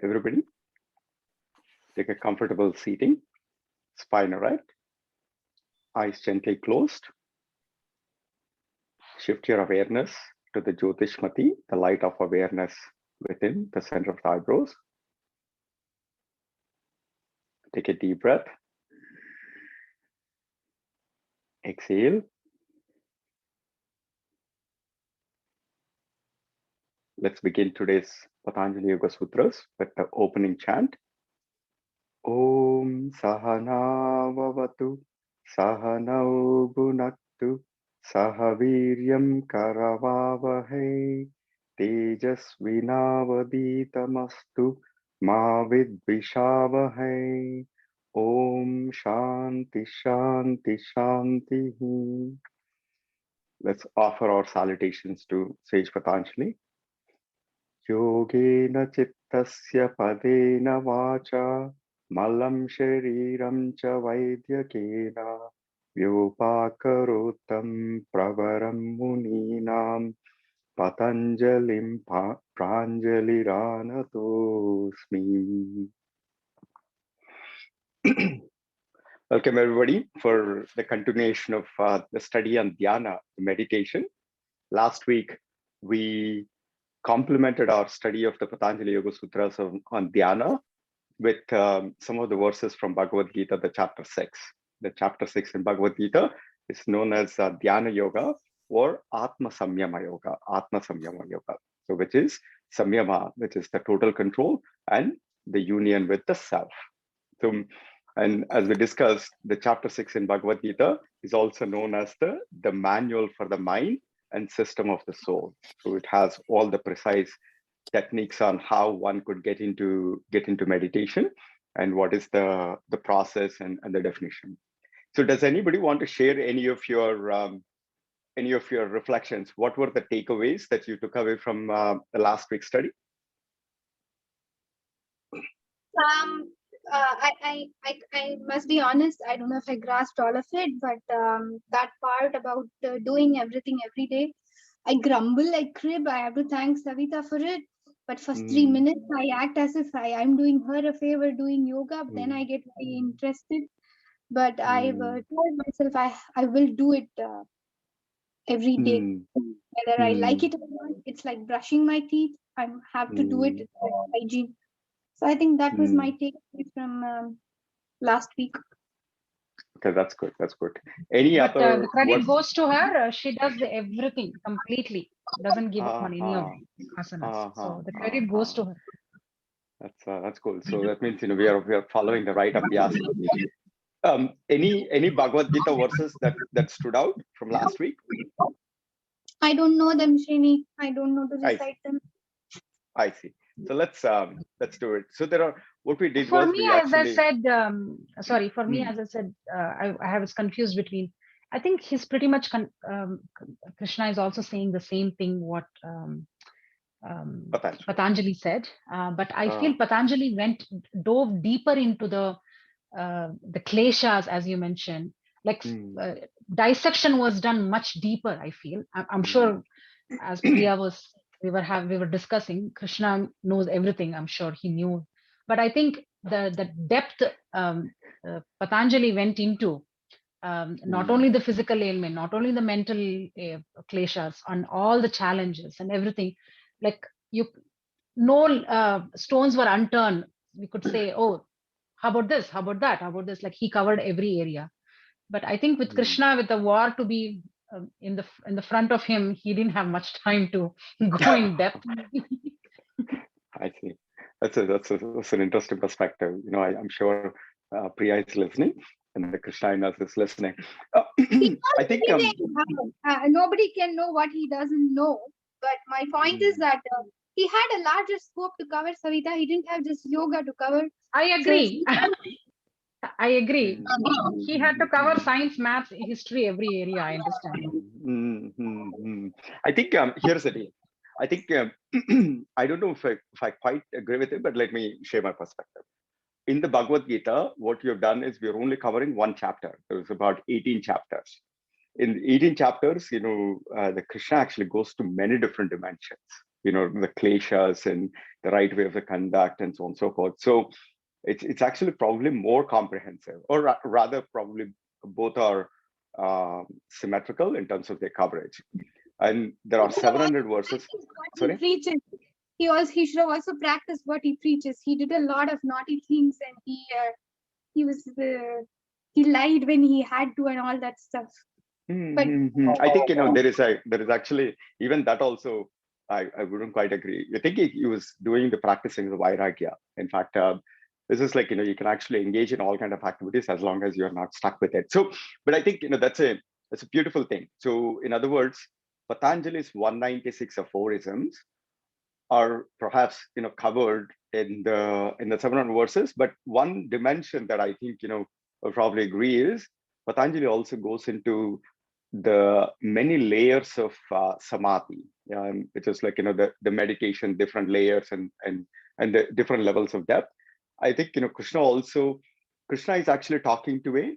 Everybody, take a comfortable seating, spine erect, eyes gently closed. Shift your awareness to the Jyotishmati, the light of awareness within the center of the eyebrows. Take a deep breath. Exhale. Let's begin today's Patanjali Yoga Sutras with the opening chant. Om Sahana Vavatu Sahanau Bhunaktu Sahaviryam Karavavahe Tejasvinavaditamastu Ma Vidvishavahe. Om Shanti Shanti Shanti. Let's offer our salutations to Sage Patanjali. Yogena Chittasya Padena Vacha Malam Shariram Cha Vaidyakena Vyopakarotam Pravaram Muninam Patanjalim Pranjaliranatosmi. Welcome everybody for the continuation of the study on Dhyana, meditation. Last week, we complemented our study of the Patanjali Yoga Sutras on Dhyana with some of the verses from Bhagavad Gita, the chapter 6. The chapter 6 in Bhagavad Gita is known as Dhyana Yoga or Atma Samyama Yoga, Atma Samyama Yoga. So which is Samyama, which is the total control and the union with the self. So, and as we discussed, the chapter 6 in Bhagavad Gita is also known as the manual for the mind and system of the soul. So it has all the precise techniques on how one could get into meditation and what is the process and the definition. So does anybody want to share any of your reflections? What were the takeaways that you took away from the last week's study? I must be honest, I don't know if I grasped all of it, but that part about doing everything every day, I grumble, I crib, I have to thank Savita for it. But for 3 minutes, I act as if I'm doing her a favor doing yoga, but then I get very interested. But I've told myself I will do it every day. Whether I like it or not, it's like brushing my teeth. I have to do it. It's like hygiene. So I think that was my takeaway from last week. Okay, that's good. That's good. Any other? The credit goes to her. She does everything completely. Doesn't give up on any of the asanas. So the credit goes to her. That's cool. So that means we are following the right abhyasa. Any Bhagavad Gita verses that stood out from last week? I don't know them, Srini. I don't know to recite them. I see. So let's do it. So there are what we did. For me, as I said, I was confused between. I think he's pretty much Krishna is also saying the same thing what Patanjali said, but I feel Patanjali dove deeper into the kleshas, as you mentioned. Like dissection was done much deeper. I feel. I'm sure, as Priya we were discussing, Krishna knows everything. I'm sure he knew, but I think the depth Patanjali went into. Not only the physical ailment, not only the mental kleshas, on all the challenges and everything. Like no stones were unturned. We could say, oh, how about this? How about that? How about this? Like he covered every area. But I think with Krishna, with the war to be in the front of him, he didn't have much time to go in depth. I see. That's an interesting perspective. I'm sure Priya is listening. And the Krishna is listening. I think nobody can know what he doesn't know. But my point is that he had a larger scope to cover, Savita. He didn't have just yoga to cover. I agree. I agree. He had to cover science, maths, history, every area. I understand. I think here's the deal. I think I don't know if I quite agree with it, but let me share my perspective. In the Bhagavad Gita, what we have done is we're only covering one chapter. There's about 18 chapters. In 18 chapters, the Krishna actually goes to many different dimensions. The kleshas and the right way of the conduct, and so on and so forth. So it's actually probably more comprehensive, or rather probably both are symmetrical in terms of their coverage. And there are 700 verses. Sorry? He preaches. He should have also practiced what he preaches. He did a lot of naughty things, and he lied when he had to, and all that stuff. But I think there is actually even that also. I wouldn't quite agree. I think he was doing the practicing of vairagya. In fact, this is like you can actually engage in all kind of activities as long as you're not stuck with it. So, but I think that's a beautiful thing. So, in other words, Patanjali's 196 aphorisms are perhaps covered in the 700 verses. But one dimension that I think I'll probably agree is Patanjali also goes into the many layers of samadhi, which is like the meditation, different layers and the different levels of depth. I think Krishna is actually talking to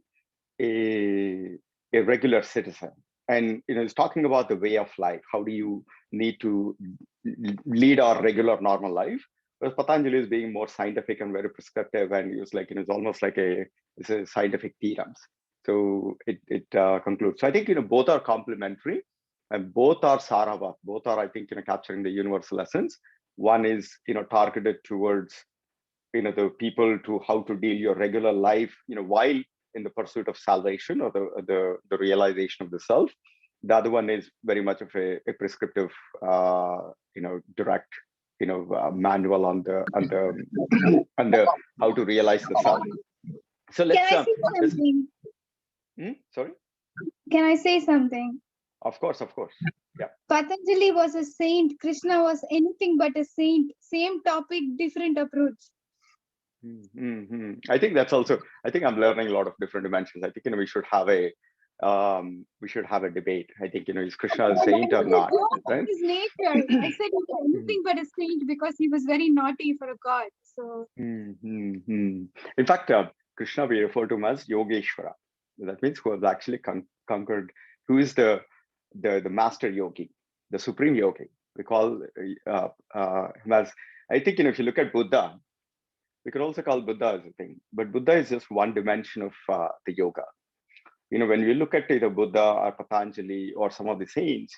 a regular citizen, and he's talking about the way of life. How do you need to lead our regular normal life? Whereas Patanjali is being more scientific and very prescriptive, and he was like it's almost like it's a scientific theorems. So it concludes. So I think both are complementary, and both are saravat. Both are, I think, capturing the universal essence. One is targeted towards the people to how to deal your regular life, while in the pursuit of salvation or the realization of the self. The other one is very much of a prescriptive, direct, manual on the how to realize the self. So let's. Can I say something? Sorry. Can I say something? Of course. Yeah. Patanjali was a saint. Krishna was anything but a saint. Same topic, different approach. I think that's also. I think I'm learning a lot of different dimensions. I think we should have a debate. I think is Krishna a saint or not? Right? His nature. I said he was anything but a saint because he was very naughty for a god. So. In fact, Krishna we refer to him as Yogeshwara. That means who has actually conquered. Who is the master yogi, the supreme yogi? We call him as. I think if you look at Buddha, we could also call Buddha as a thing, but Buddha is just one dimension of the yoga. When we look at either Buddha or Patanjali or some of the saints,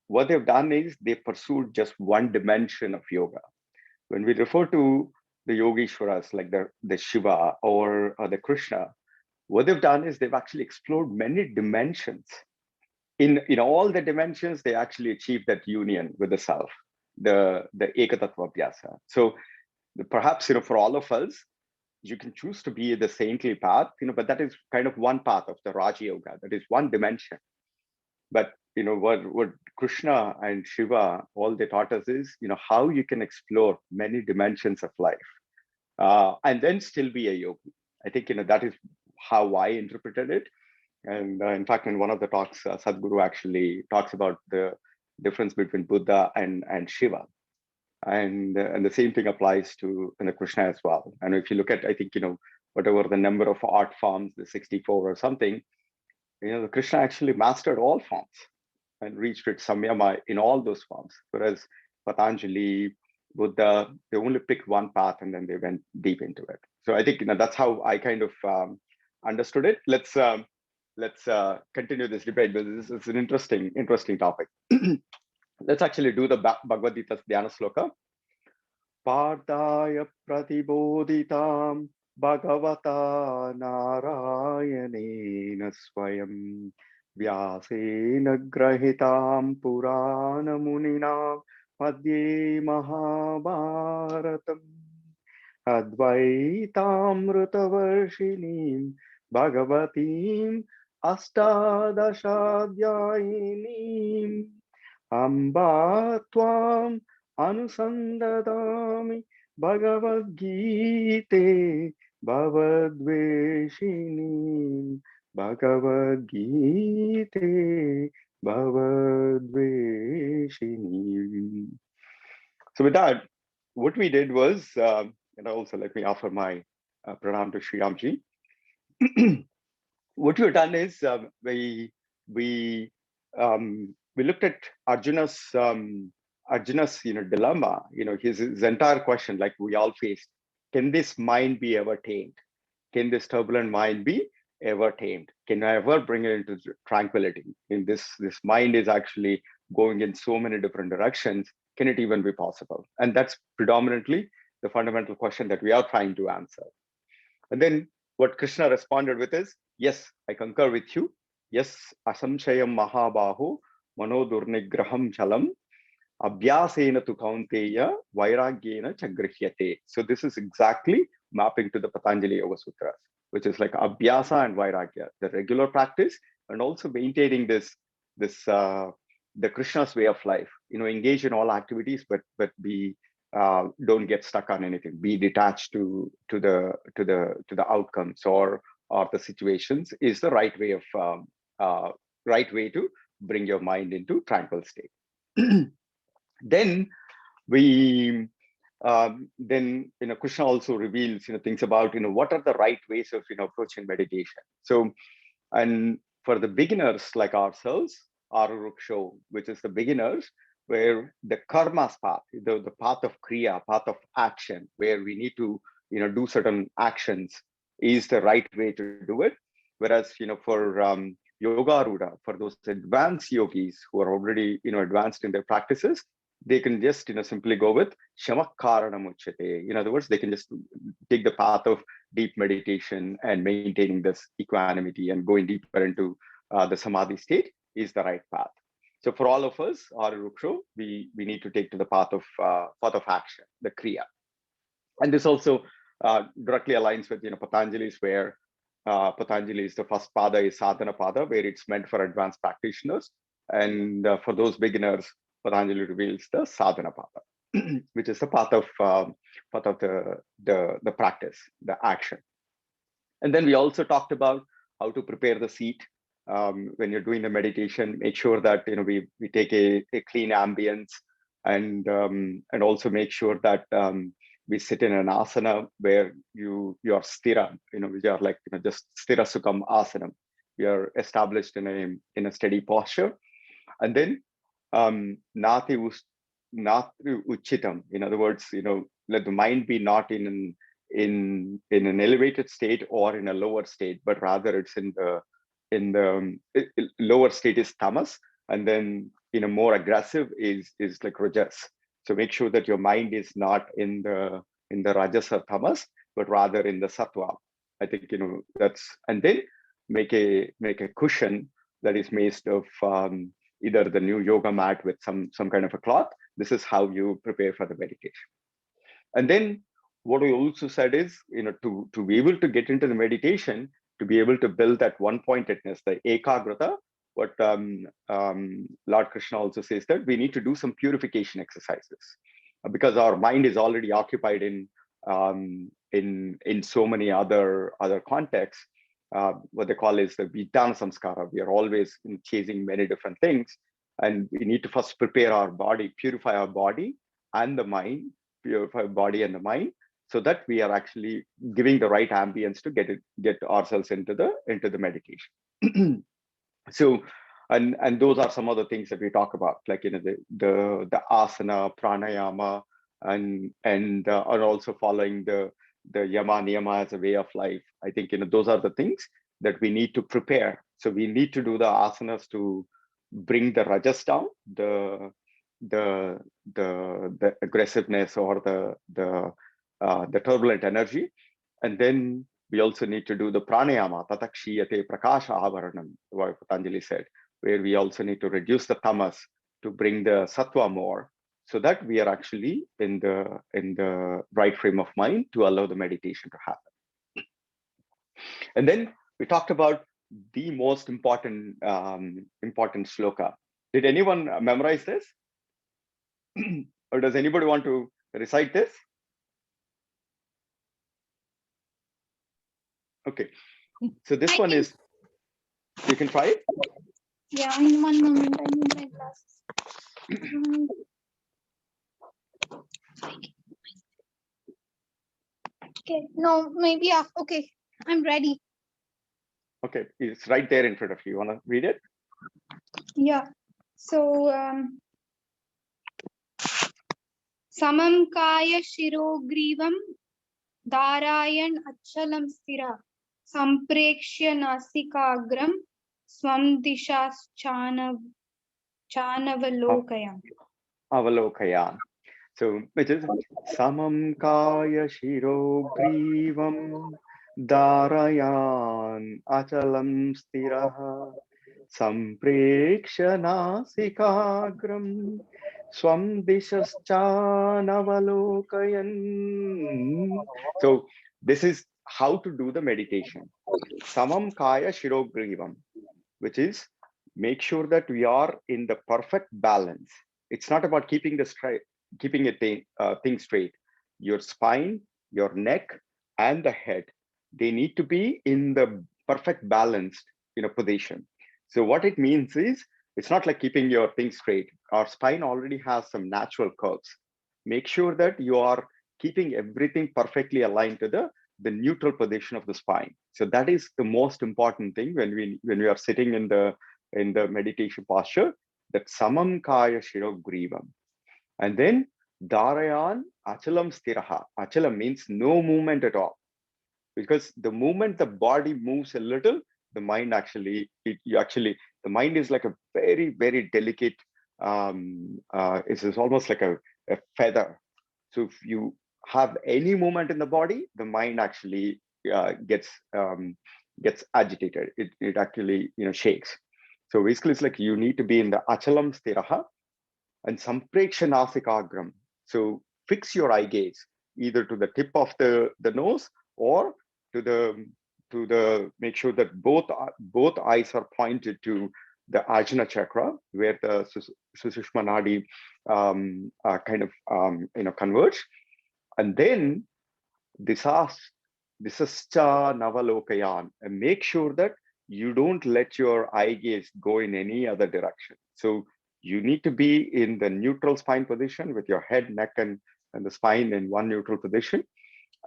what they've done is they pursued just one dimension of yoga. When we refer to the Yogeshwaras like the Shiva or the Krishna, what they've done is they've actually explored many dimensions. In all the dimensions, they actually achieved that union with the self, the Ekatattva Abhyasa. So perhaps for all of us, you can choose to be the saintly path, but that is kind of one path of the Raja Yoga. That is one dimension. But what Krishna and Shiva, all they taught us is how you can explore many dimensions of life, and then still be a yogi. I think that is how I interpreted it. And in fact, in one of the talks, Sadhguru actually talks about the difference between Buddha and Shiva. And the same thing applies to Krishna as well. And if you look at, I think, whatever the number of art forms, the 64 or something, Krishna actually mastered all forms and reached its samyama in all those forms. Whereas Patanjali, Buddha, they only picked one path and then they went deep into it. So I think that's how I kind of understood it. Let's continue this debate, because this is an interesting topic. Let's actually do the Bhagavad Gita's Dhyana sloka. Pardaya pratibodhitam Bhagavata Narayanena Swayam Vyasena Grahitam Purana Munina Padye Mahabharatam Advaitaamrutavarshinim Bhagavatim Astadashadhyayinim Amba Tvam Anusandadami Bhagavad Gita Bhavadveshinim Bhagavad Gita Bhavadveshinim. So with that, what we did was, and also let me offer my pranam to Sri Ramji. What we've done is we looked at Arjuna's Arjuna's dilemma, his entire question, like we all faced, can this mind be ever tamed? Can this turbulent mind be ever tamed? Can I ever bring it into tranquility? In this mind is actually going in so many different directions. Can it even be possible? And that's predominantly the fundamental question that we are trying to answer. And then what Krishna responded with is, yes, I concur with you. Yes, asamshayam mahabahu manodurnigraham chalam abhyasena tu kaunteya vairagyena chagrihyate. So this is exactly mapping to the Patanjali Yoga Sutras, which is like abhyasa and vairagya, the regular practice, and also maintaining this the Krishna's way of life. Engage in all activities, but be don't get stuck on anything. Be detached to the outcomes or the situations is the right way to bring your mind into tranquil state. Then Krishna also reveals things about what are the right ways of approaching meditation. So, and for the beginners like ourselves, Aruruksho, which is the beginners, where the karma's path, the path of kriya, path of action, where we need to do certain actions, is the right way to do it. Whereas for yoga ruda, for those advanced yogis who are already advanced in their practices, they can just simply go with shamakkaranam uchyate. In other words, they can just take the path of deep meditation and maintaining this equanimity and going deeper into the samadhi state is the right path. So for all of us, Aruruksho, we need to take to the path of action, the kriya. And this also directly aligns with Patanjali's, where Patanjali's the first pada is sadhana pada, where it's meant for advanced practitioners, and for those beginners, Patanjali reveals the sadhana pada, which is the path of the practice, the action. And then we also talked about how to prepare the seat when you're doing the meditation. Make sure that we take a clean ambience, and also make sure that we sit in an asana where you are stira, we are like just stira sukham asanam. We are established in a steady posture, and then nati uchitam. In other words, let the mind be not in an elevated state or in a lower state, but rather it's in the lower state is tamas, and then more aggressive is like rajas. So make sure that your mind is not in the rajas or tamas, but rather in the sattva. I think that's, and then make a cushion that is made of either the new yoga mat with some kind of a cloth. This is how you prepare for the meditation. And then what we also said is, to be able to get into the meditation, to be able to build that one-pointedness, the ekagrata, what Lord Krishna also says, that we need to do some purification exercises, because our mind is already occupied in so many other contexts. What they call is the Dhyana samskara. We are always chasing many different things, and we need to first prepare our body, purify our body and the mind, purify body and the mind, so that we are actually giving the right ambience to get ourselves into the meditation. So, and those are some of the things that we talk about, like the asana, pranayama, and also following the yama niyama as a way of life. I think those are the things that we need to prepare. So we need to do the asanas to bring the rajas down, the aggressiveness or the turbulent energy, and then we also need to do the pranayama, tatakshiyate prakasha avaranam, what Patanjali said, where we also need to reduce the tamas to bring the sattva more, so that we are actually in the right frame of mind to allow the meditation to happen. And then we talked about the most important shloka. Did anyone memorize this? Or does anybody want to recite this? Okay, so this one is, you can try it. Yeah, in one moment, I need my glasses. Okay, no, maybe okay, I'm ready. Okay, it's right there in front of you. You want to read it? Yeah. So Samam kaya shirogrivam Dharayan achalam stira Samprekshya nasikagram Swam dishas chanavalokayam. Avalokayan. So, which is Samam Kaya Shiro Grivam Dharayan Achalam Stiraha Sampreksha Nasikagram Swam Dishascha. So, this is how to do the meditation. Samam Kaya Shiro Grivam, which is make sure that we are in the perfect balance. It's not about keeping keeping a thing straight. Your spine, your neck, and the head, they need to be in the perfect balanced position. So what it means is, it's not like keeping your thing straight. Our spine already has some natural curves. Make sure that you are keeping everything perfectly aligned to the neutral position of the spine. So that is the most important thing when we are sitting in the meditation posture, that samam kaya shiro grivam. And then dharayan achalam stiraha. Achalam means no movement at all. Because the moment the body moves a little, the mind actually, the mind is like a very, very delicate, it's almost like a feather. So if you have any movement in the body, the mind actually gets agitated. It actually shakes. So basically, it's like you need to be in the achalam stiraha and samprekshanasikagram. So fix your eye gaze either to the tip of the nose or to the make sure that both eyes are pointed to the Ajna chakra, where the Sushma Nadi kind of converge. And then disascha navalokayan, and make sure that you don't let your eye gaze go in any other direction. So you need to be in the neutral spine position with your head, neck, and the spine in one neutral position,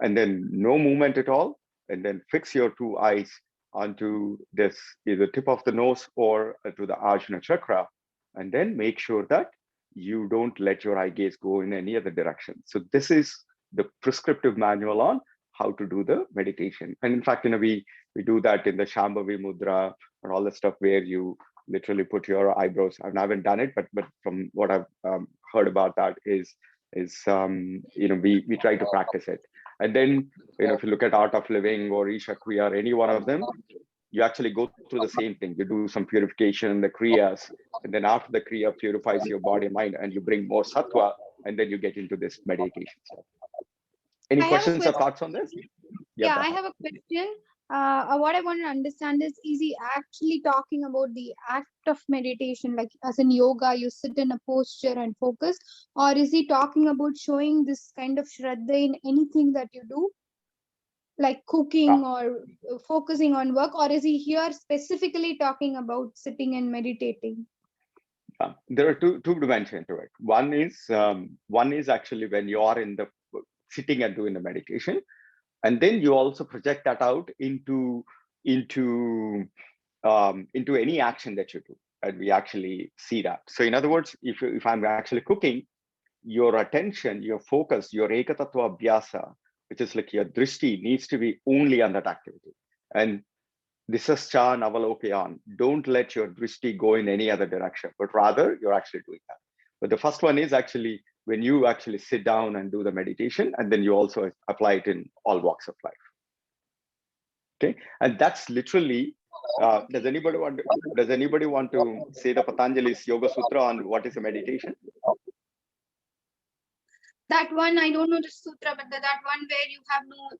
and then no movement at all. And then fix your two eyes onto this, either tip of the nose or to the Ajna chakra. And then make sure that you don't let your eye gaze go in any other direction. So this is the prescriptive manual on how to do the meditation. And in fact, we do that in the Shambhavi Mudra and all the stuff where you literally put your eyebrows. I haven't done it, but from what I've heard about that is we try to practice it. And then if you look at Art of Living or Isha Kriya or any one of them, you actually go through the same thing. You do some purification, the kriyas, and then after the kriya purifies your body and mind, and you bring more sattva, and then you get into this meditation stuff. Any questions or thoughts on this? Yeah, I have a question. What I want to understand is he actually talking about the act of meditation, like as in yoga, you sit in a posture and focus, or is he talking about showing this kind of shraddha in anything that you do, like cooking or focusing on work, or is he here specifically talking about sitting and meditating? There are two dimensions to it. One is actually when you are in the sitting and doing the meditation, and then you also project that out into any action that you do, and we actually see that. So in other words, if I'm actually cooking, your attention, your focus, your ekatattva abhyasa, which is like your drishti, needs to be only on that activity. And this is chan avalokayan. Don't let your drishti go in any other direction, but rather you're actually doing that. But the first one is actually when you actually sit down and do the meditation, and then you also apply it in all walks of life. Okay, and that's literally. Does anybody want to say the Patanjali's Yoga Sutra on what is a meditation? That one, I don't know the sutra, but that one where you have no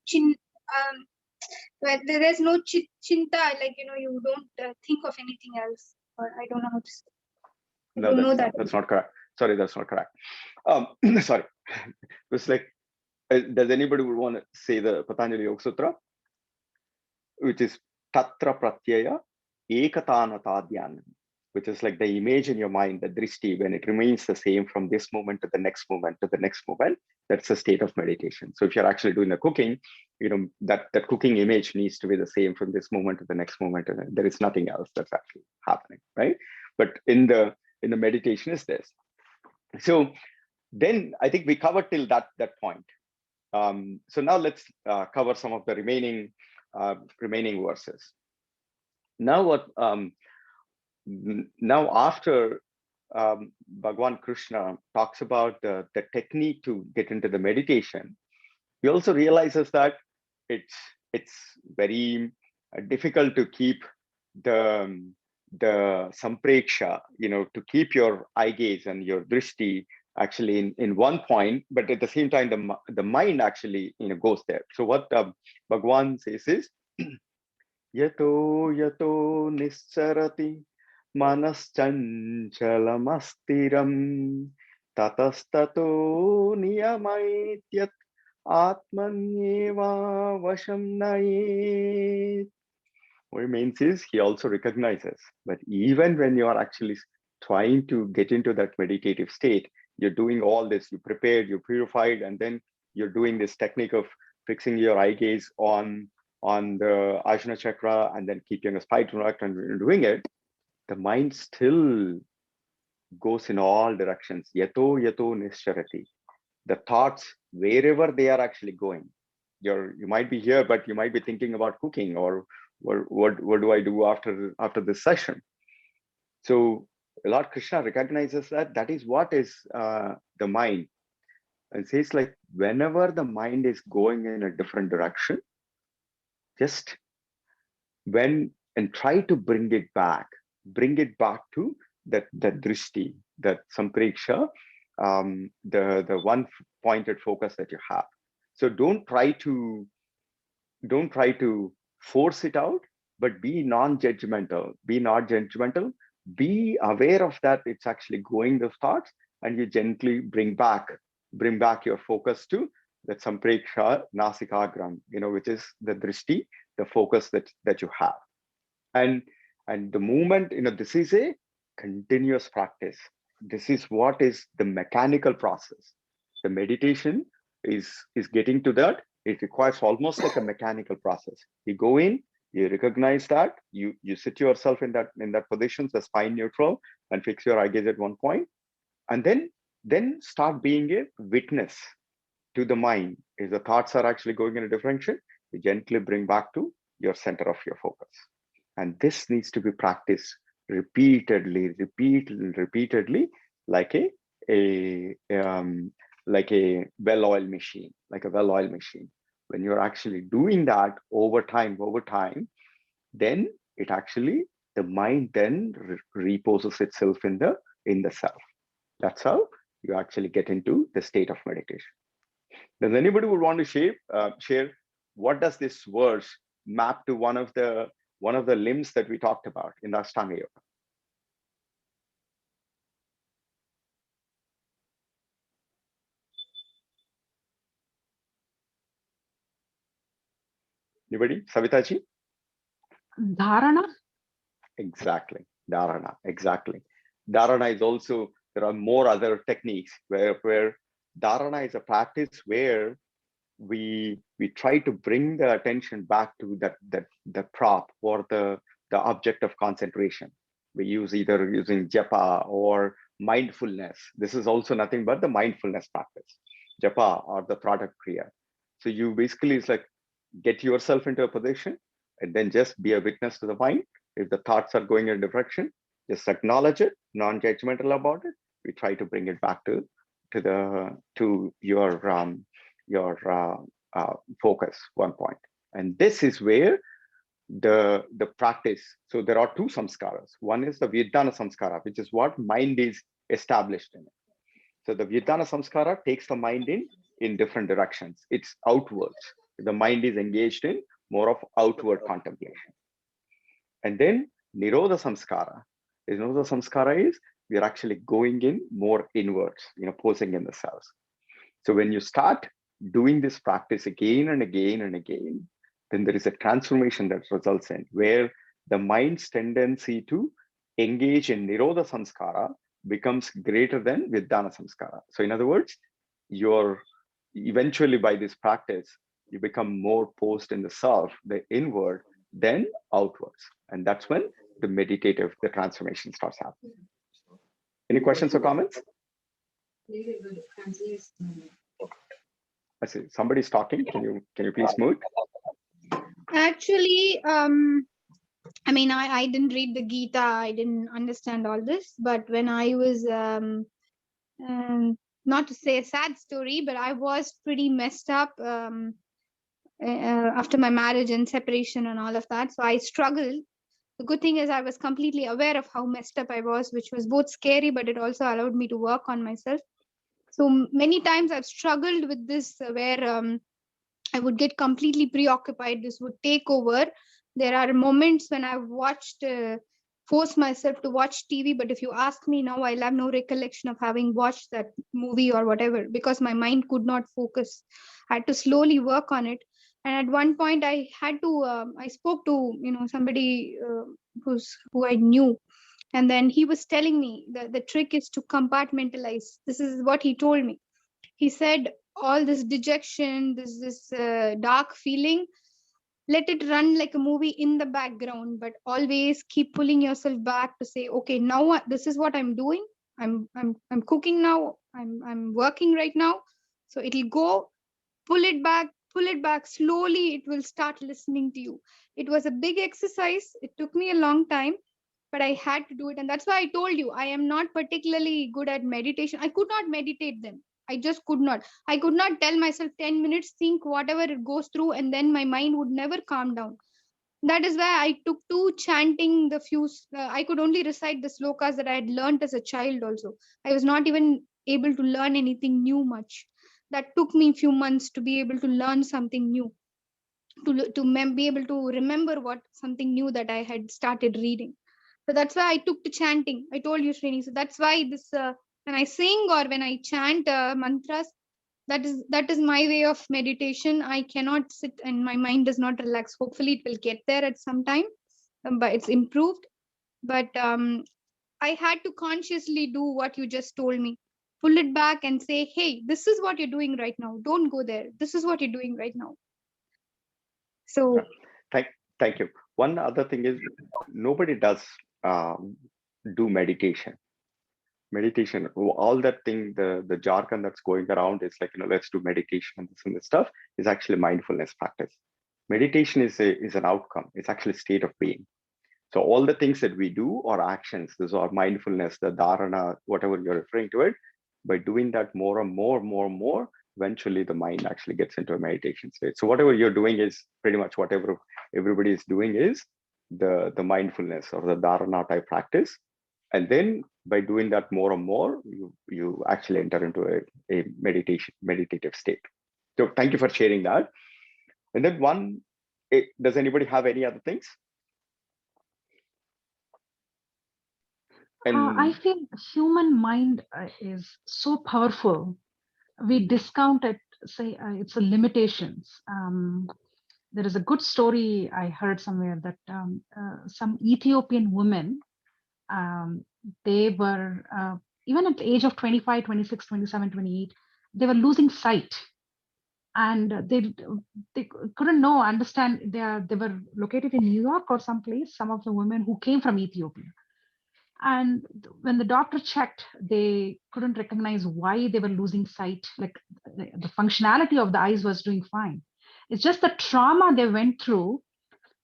where there is no chinta, like you don't think of anything else. Or I don't know how to say. No, that's not correct. Sorry, that's not correct. Sorry, it's like, does anybody would want to say the Patanjali Yoga Sutra, which is Tatra Pratyaya Ekatanata Dhyana, which is like the image in your mind, the drishti, when it remains the same from this moment to the next moment to the next moment, that's a state of meditation. So if you're actually doing the cooking, that cooking image needs to be the same from this moment to the next moment, and there is nothing else that's actually happening, right? But in the meditation is this. So then I think we covered till that point. So now let's cover some of the remaining verses. Now what? Now after Bhagwan Krishna talks about the technique to get into the meditation, he also realizes that it's very difficult to keep the sampreksha, to keep your eye gaze and your drishti actually in one point, but at the same time the mind actually goes there. So what Bhagwan says is yato nischarati manaschanchalamasstiram tatastato niyamaityat atmanyeva vasham nayet. What it means is he also recognizes that even when you are actually trying to get into that meditative state, you're doing all this, you prepared, you purified, and then you're doing this technique of fixing your eye gaze on the Ajna chakra and then keeping a spinal tract and doing it, the mind still goes in all directions. Yato nischarati. The thoughts, wherever they are actually going. You might be here, but you might be thinking about cooking or what do I do after this session? So Lord Krishna recognizes that is what is the mind, and says like whenever the mind is going in a different direction, just and try to bring it back to that drishti, that sampreksha, the one pointed focus that you have. So don't try to force it out, but be non-judgmental. Be not judgmental. Be aware of that it's actually going the thoughts, and you gently bring back your focus to that sampreksha nasikagram, which is the drishti, the focus that you have. And the moment, this is a continuous practice. This is what is the mechanical process. The meditation is getting to that. It requires almost like a mechanical process. You go in, you recognize that, you sit yourself in that position, the spine neutral, and fix your eye gaze at one point, and then start being a witness to the mind. If the thoughts are actually going in a direction, you gently bring back to your center of your focus. And this needs to be practiced repeatedly, like a well-oiled machine, When you're actually doing that over time, then it actually, the mind then reposes itself in the self. That's how you actually get into the state of meditation. Does anybody would want to share what does this verse map to one of the limbs that we talked about in the Ashtanga Yoga? Anybody? Savitaji? Dharana? Exactly. Dharana. Exactly. Dharana is also, there are more other techniques where dharana is a practice where we try to bring the attention back to the prop or the object of concentration. We use either using japa or mindfulness. This is also nothing but the mindfulness practice, japa or the product kriya. So you basically, it's like get yourself into a position and then just be a witness to the mind. If the thoughts are going in a direction, just acknowledge it, non-judgmental about it. We try to bring it back to your focus, one point. And this is where the practice. So there are two samskaras. One is the Dhyana samskara, which is what mind is established in it. So the Dhyana samskara takes the mind in different directions. It's outwards. The mind is engaged in more of outward contemplation. And then Nirodha samskara. Nirodha samskara is we are actually going in more inwards, posing in the cells. So when you start doing this practice again and again and again, then there is a transformation that results in where the mind's tendency to engage in Nirodha samskara becomes greater than Dhyana samskara. So in other words, you're eventually by this practice, you become more posed in the self, the inward, then outwards. And that's when the transformation starts happening. Any questions or comments? I see somebody's talking. Can you please mute? Actually, I mean, I didn't read the Gita. I didn't understand all this. But when I was, not to say a sad story, but I was pretty messed up after my marriage and separation and all of that. So I struggled. The good thing is I was completely aware of how messed up I was, which was both scary, but it also allowed me to work on myself. So many times I've struggled with this where I would get completely preoccupied. This would take over. There are moments when I've watched, force myself to watch TV, but if you ask me now, I'll have no recollection of having watched that movie or whatever because my mind could not focus. I had to slowly work on it. And at one point, I had to. I spoke to somebody who I knew, and then he was telling me that the trick is to compartmentalize. This is what he told me. He said all this dejection, this dark feeling, let it run like a movie in the background, but always keep pulling yourself back to say, okay, now this is what I'm doing. I'm cooking now. I'm working right now. So it'll go. Pull it back slowly. It will start listening to you. It was a big exercise. It took me a long time, but I had to do it. And that's why I told you I am not particularly good at meditation. I could not meditate then. I just could not. I could not tell myself 10 minutes, think whatever it goes through, and then my mind would never calm down. That is why I took to chanting the few. I could only recite the slokas that I had learned as a child also. I was not even able to learn anything new much. That took me a few months to be able to learn something new, be able to remember what something new that I had started reading. So that's why I took to chanting. I told you, Srini. So that's why this when I sing or when I chant mantras, that is my way of meditation. I cannot sit and my mind does not relax. Hopefully, it will get there at some time, but it's improved. But I had to consciously do what you just told me. Pull it back and say, "Hey, this is what you're doing right now. Don't go there. This is what you're doing right now." So Thank you. One other thing is nobody does do meditation. Meditation, all that thing, the jargon that's going around is like, let's do meditation and this stuff is actually mindfulness practice. Meditation is an outcome. It's actually a state of being. So all the things that we do are actions. Those are mindfulness, the dharana, whatever you're referring to it. By doing that more and more, eventually the mind actually gets into a meditation state. So whatever you're doing is pretty much whatever everybody is doing is the mindfulness or the dharana type practice. And then by doing that more and more, you actually enter into a meditative state. So thank you for sharing that. And then does anybody have any other things? I feel human mind is so powerful. We discount it, say it's a limitations. There is a good story I heard somewhere that some Ethiopian women, they were, even at the age of 25, 26, 27, 28, they were losing sight. And they couldn't understand. They were located in New York or someplace, some of the women who came from Ethiopia. And when the doctor checked, they couldn't recognize why they were losing sight. Like the functionality of the eyes was doing fine. It's just the trauma they went through.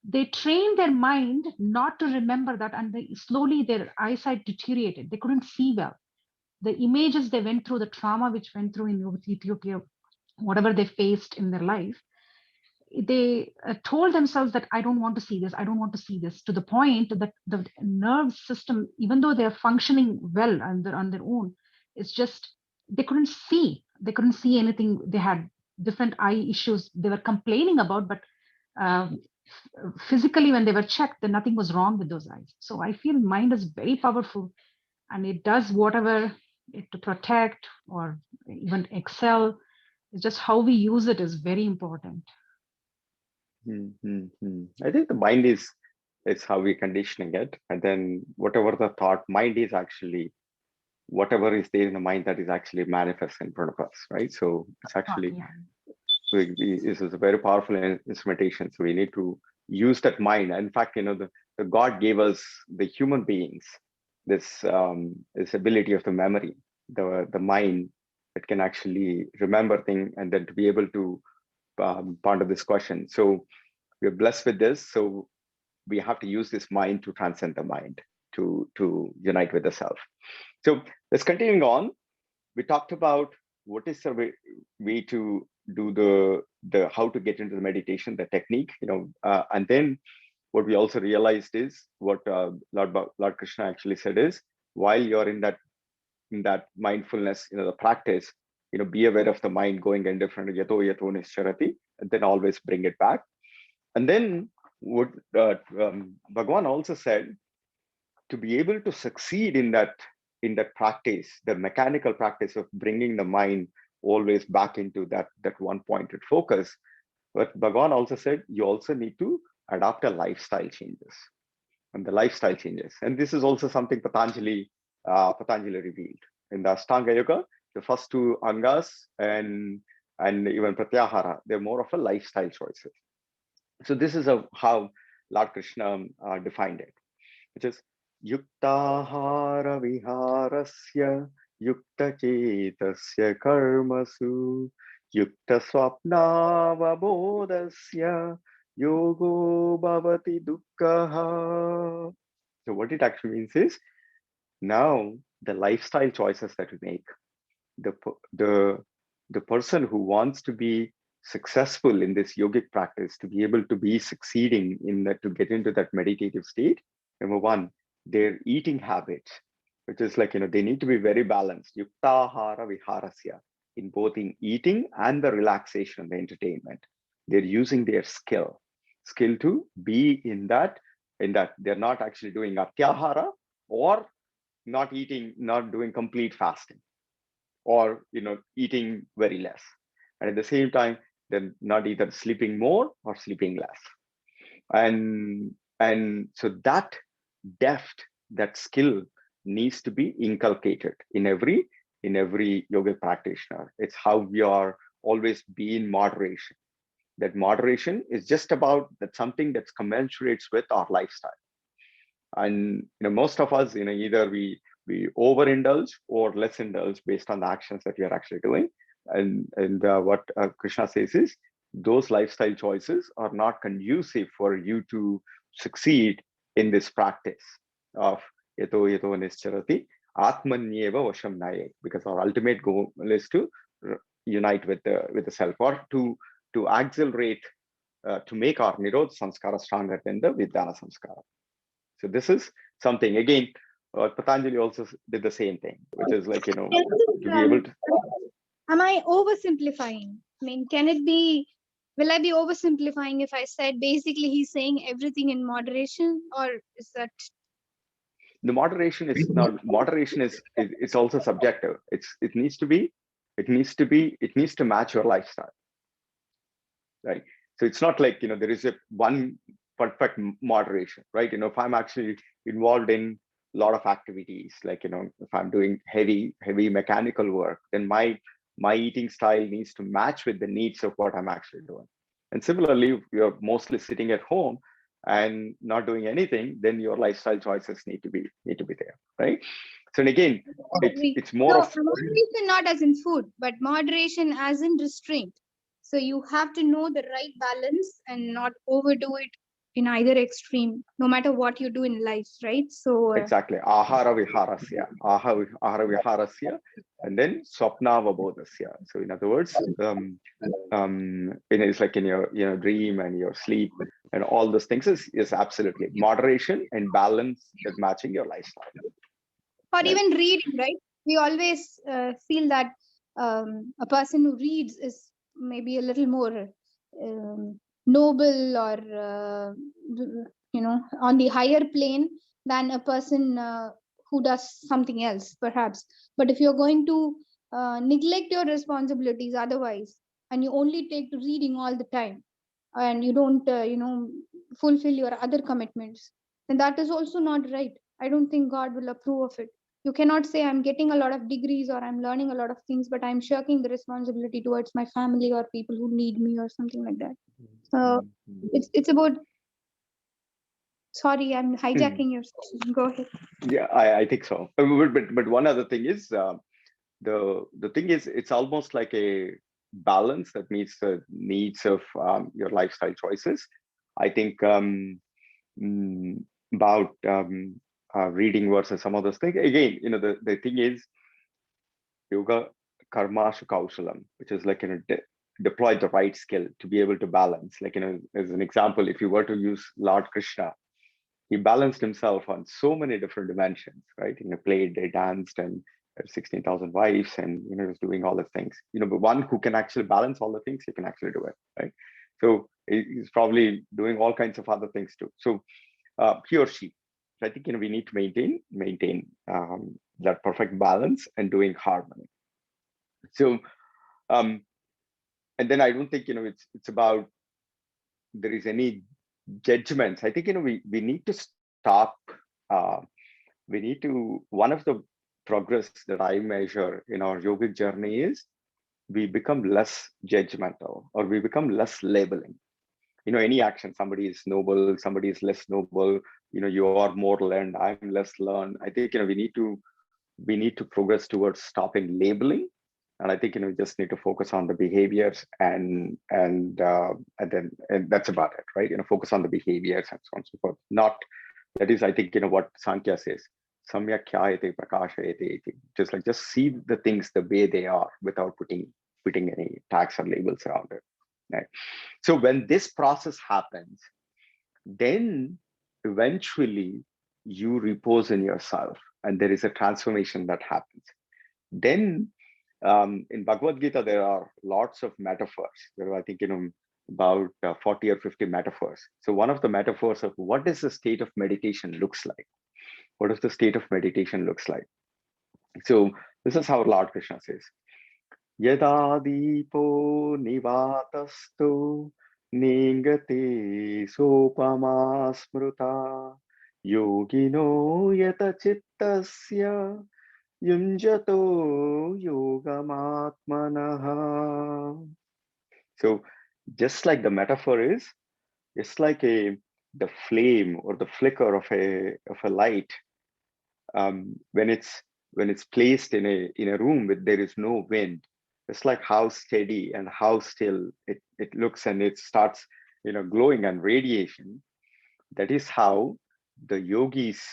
They trained their mind not to remember that, and slowly their eyesight deteriorated. They couldn't see well. The images they went through, the trauma which went through in Ethiopia, whatever they faced in their life, they told themselves that I don't want to see this, I don't want to see this, to the point that the nerve system, even though they're functioning well on their own, it's just they couldn't see anything. They had different eye issues they were complaining about, but physically when they were checked, then nothing was wrong with those eyes. So I feel mind is very powerful, and it does whatever to protect or even excel. It's just how we use it is very important. I think the mind is how we're conditioning it, and then whatever the thought, mind is actually whatever is there in the mind that is actually manifest in front of us, right? So it's actually this is a very powerful instrumentation. So we need to use that mind. In fact, the God gave us, the human beings, this ability of the memory, the mind that can actually remember things and then to be able to ponder this question. So we're blessed with this. So we have to use this mind to transcend the mind, to unite with the self. So let's continue on. We talked about what is the way to do the how to get into the meditation, the technique, and then what we also realized is what Lord Krishna actually said is, while you're in that mindfulness, the practice, be aware of the mind going in different yato yato nischarati, and then always bring it back. And then what Bhagavan also said, to be able to succeed in that practice, the mechanical practice of bringing the mind always back into that one pointed focus. But Bhagavan also said, you also need to adopt a lifestyle changes. And the lifestyle changes. And this is also something Patanjali revealed. In the Ashtanga Yoga, the first two angas and even pratyahara, they're more of a lifestyle choices. So this is how Lord Krishna defined it, which is yuktahara viharasya yukta chetasya karmasu yukta swapnavabodhasya yogo bhavati dukkha. So what it actually means is, now the lifestyle choices that we make, the person who wants to be successful in this yogic practice, to be able to be succeeding in that, to get into that meditative state, number one, their eating habits, which is like, they need to be very balanced. Yuktahara viharasya, in both in eating and the relaxation, the entertainment. They're using their skill to be in that they're not actually doing atyahara, or not eating, not doing complete fasting, or eating very less. And at the same time, they're not either sleeping more or sleeping less. And so that depth, that skill needs to be inculcated in every yoga practitioner. It's how we are always be in moderation. That moderation is just about that something that's commensurates with our lifestyle. And most of us, either we overindulge or less indulge based on the actions that we are actually doing. And what Krishna says is, those lifestyle choices are not conducive for you to succeed in this practice of yato yato nischarati atmanyeva vasham naye, because our ultimate goal is to unite with the self, or to accelerate, to make our nirodha samskara stronger than the Dhyana samskara. So this is something, again, Patanjali also did the same thing, which is like, to be able to. Am I oversimplifying? I mean, will I be oversimplifying if I said basically he's saying everything in moderation, or is that? The moderation is not, moderation is, it's also subjective. It needs to match your lifestyle, right? So it's not like, there is one perfect moderation, right? If I'm actually involved in a lot of activities, like, if I'm doing heavy mechanical work, then my eating style needs to match with the needs of what I'm actually doing. And similarly, if you're mostly sitting at home and not doing anything, then your lifestyle choices need to be there, right? So, and again, it's more of moderation, not as in food, but moderation as in restraint. So you have to know the right balance and not overdo it in either extreme, no matter what you do in life, right? So exactly, ahara viharasya, and then swapna vabodhasya. So in other words, it's like in your dream and your sleep and all those things is absolutely moderation and balance that matching your lifestyle. Or right? Even reading, right? We always feel that a person who reads is maybe a little more noble, or on the higher plane than a person who does something else, perhaps. But if you're going to neglect your responsibilities otherwise, and you only take to reading all the time, and you don't fulfill your other commitments, then that is also not right. I don't think God will approve of it. You cannot say I'm getting a lot of degrees or I'm learning a lot of things, but I'm shirking the responsibility towards my family or people who need me or something like that. So it's about. Sorry, I'm hijacking your session. Go ahead. Yeah, I think so. But one other thing is, the thing is, it's almost like a balance that meets the needs of your lifestyle choices. I think mm, about reading versus some of those things. Again, the thing is yoga karmashu kaushalam, which is like deploy the right skill to be able to balance. Like as an example, if you were to use Lord Krishna, he balanced himself on so many different dimensions, right? He played, they danced, and had 16,000 wives, and he was doing all the things. But one who can actually balance all the things, he can actually do it, right? So he's probably doing all kinds of other things too. So he or she, I think we need to maintain that perfect balance and doing harmony. So and then I don't think it's about there is any judgments. I think we need to stop. We need to. One of the progress that I measure in our yogic journey is we become less judgmental, or we become less labeling. Any action, somebody is noble, somebody is less noble. You are more learned, I'm less learned. I think we need to progress towards stopping labeling. And I think we just need to focus on the behaviors, and then that's about it, right? Focus on the behaviors and so on and so forth. Not that is, I think what Sankhya says, samyak khyayate prakashayate, just see the things the way they are without putting any tags or labels around it, right? So when this process happens, then eventually you repose in yourself, and there is a transformation that happens. Then in Bhagavad Gita, there are lots of metaphors. There are, I think, about 40 or 50 metaphors. So one of the metaphors of what does the state of meditation looks like? What does the state of meditation looks like? So this is how Lord Krishna says, Yada dipo nivatastu ningate sopama smruta yogino yata chittasya yunjato yogamatmanaha. So just like the metaphor is, it's like the flame or the flicker of a light. When it's placed in a room where there is no wind, it's like how steady and how still it looks, and it starts glowing and radiation. That is how the yogis,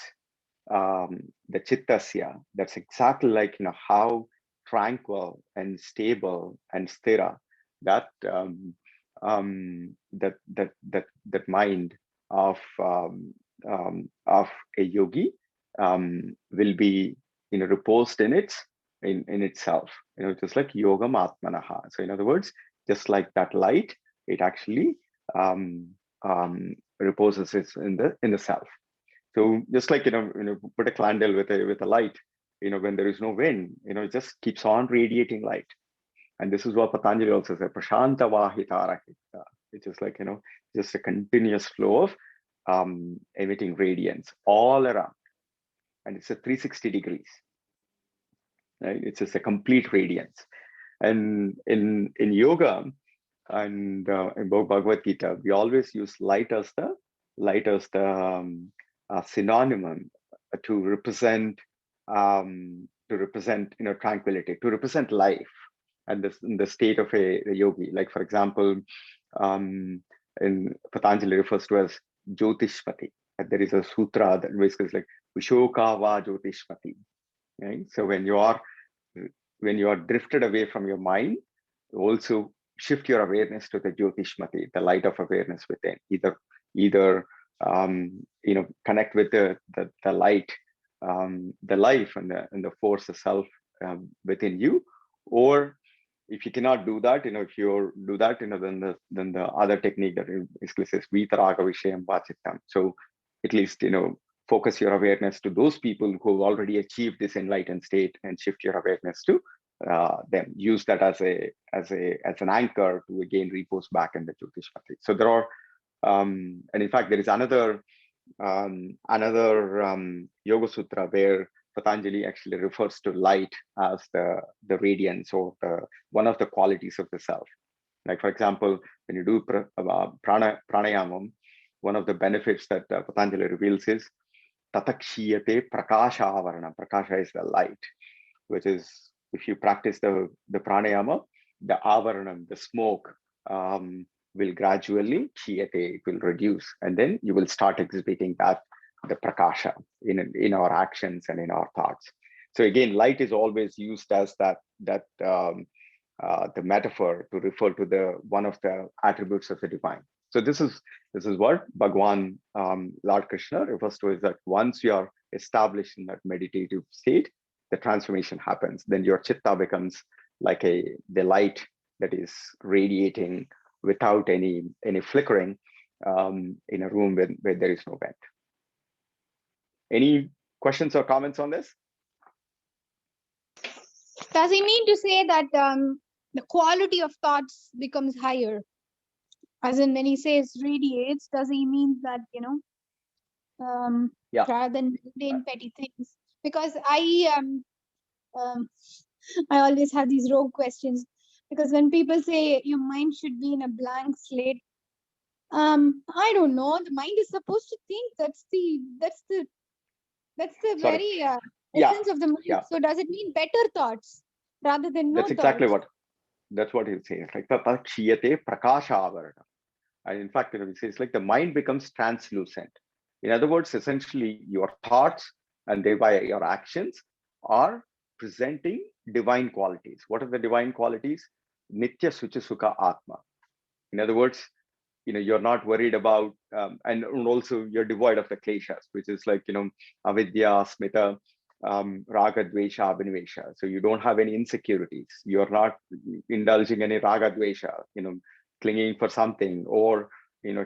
the chittasya, that's exactly like how tranquil and stable and sthira that that mind of a yogi will be reposed in itself, just like yogam atmanaha. So in other words, just like that light, it actually reposes in the self. So just like put a candle with a light, when there is no wind, it just keeps on radiating light. And this is what Patanjali also says, prashanta vahitarakita, which is like just a continuous flow of emitting radiance all around, and it's a 360 degrees, right? It's just a complete radiance. And in yoga and in Bhagavad Gita, we always use light as the synonym to represent tranquility, to represent life, and the state of a yogi. Like for example, in Patanjali refers to as Jyotishpati. There is a sutra that basically is like Vishokava Jyotishpati. Right? So when you are drifted away from your mind, also shift your awareness to the Jyotishmati, the light of awareness within. Either connect with the light, the life and the force of self within you, or if you cannot do that, if you do that, then the other technique that basically says vitaraga vishayam vachittam. So at least focus your awareness to those people who have already achieved this enlightened state, and shift your awareness to them. Use that as an anchor to again repose back in the Jyotishmati. So there are, and in fact, there is another Yoga Sutra where Patanjali actually refers to light as the radiance, or one of the qualities of the self. Like for example, when you do pranayamam, one of the benefits that Patanjali reveals is tatakshiyate prakasha avarana. Prakasha is the light, which is if you practice the pranayama, the avaranam, the smoke, will gradually kshiyate, it will reduce, and then you will start exhibiting that, the prakasha, in our actions and in our thoughts. So again, light is always used as the metaphor to refer to the one of the attributes of the divine. So this is what Bhagwan, Lord Krishna refers to, is that once you are established in that meditative state, the transformation happens. Then your chitta becomes like the light that is radiating without any flickering, in a room where there is no vent. Any questions or comments on this? Does he mean to say that the quality of thoughts becomes higher? As in, when he says radiates, does he mean that, Yeah. rather than mundane petty things? Because I always have these rogue questions, because when people say your mind should be in a blank slate, I don't know. The mind is supposed to think. That's the very essence of the mind. Yeah. So does it mean better thoughts rather than no That's exactly thoughts? that's what he's saying. Like kshiyate prakasha avarana. And in fact, he says like the mind becomes translucent. In other words, essentially your thoughts and thereby your actions are presenting divine qualities. What are the divine qualities? Nitya sucha sukha atma. In other words, you're not worried about, and also you're devoid of the kleshas, which is like, avidya, smita, raga, dvesha, abhinivesha. So you don't have any insecurities. You're not indulging any raga, dvesha, clinging for something, or,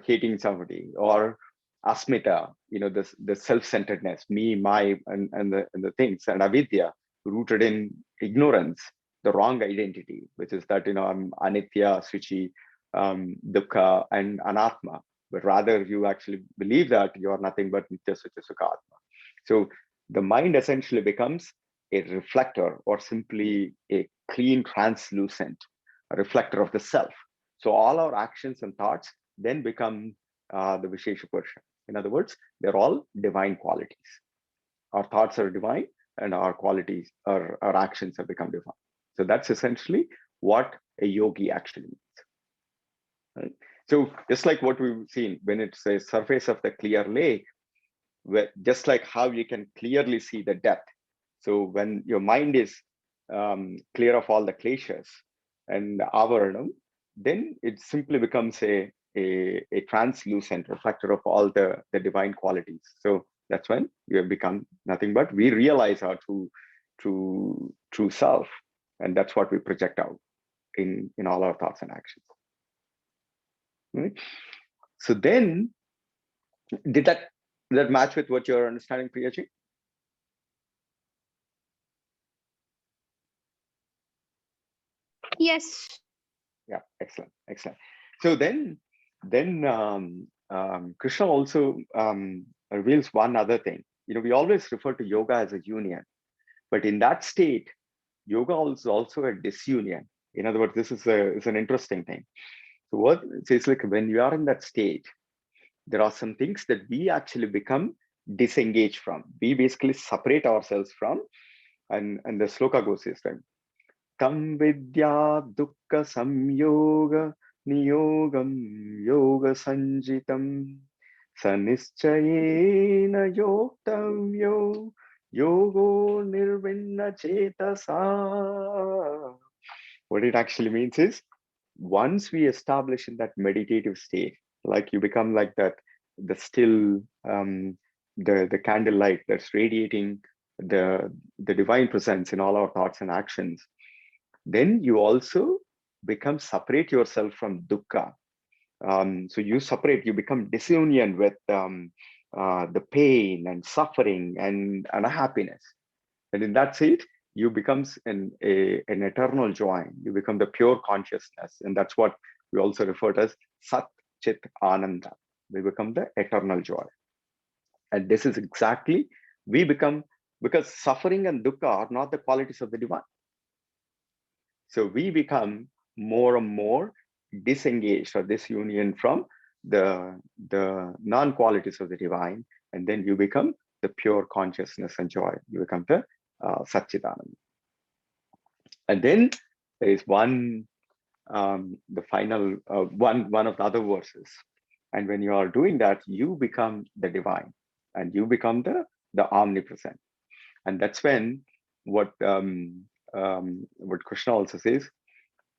hating somebody, or asmita, the self-centeredness, me, my, and the things, and avidya, rooted in ignorance, the wrong identity, which is that, I'm anitya, suchi, dukkha, and anatma, but rather you actually believe that you are nothing but nitya sucha sukha atma. So the mind essentially becomes a reflector, or simply a clean, translucent reflector of the self. So all our actions and thoughts then become the Vishesha Purusha. In other words, they're all divine qualities. Our thoughts are divine, and our qualities, our actions have become divine. So that's essentially what a yogi actually means. Right? So just like what we've seen, when it's a surface of the clear lake, where just like how you can clearly see the depth. So when your mind is clear of all the kleshas and avaranam, then it simply becomes a translucent reflector of all the divine qualities. So that's when we have become nothing but, we realize our true self, and that's what we project out in all our thoughts and actions. Right? So then, did that match with what you're understanding, Priyaji? Yes. Yeah, excellent. So then Krishna also reveals one other thing. We always refer to yoga as a union, but in that state, yoga is also a disunion. In other words, this is an interesting thing. So what it says, like when you are in that state, there are some things that we actually become disengaged from. We basically separate ourselves from, and the sloka goes this time. Tam vidya dukkha samyoga niyogam yoga sanjitam sanischayena yoktavyo yogo nirvinna chetasa. What it actually means is, once we establish in that meditative state, like you become like that, the still, the candlelight that's radiating the divine presence in all our thoughts and actions, then you also separate yourself from dukkha. So you become disunion with the pain and suffering and unhappiness. And in that state, you become an eternal joy. You become the pure consciousness. And that's what we also refer to as Sat Chit Ananda. We become the eternal joy. And this is exactly, we become, because suffering and dukkha are not the qualities of the divine. So we become more and more disengaged or disunion from the non-qualities of the divine, and then you become the pure consciousness and joy. You become the Satchidananda. And then there is one, the final one of the other verses. And when you are doing that, you become the divine, and you become the omnipresent. And that's when what Krishna also says,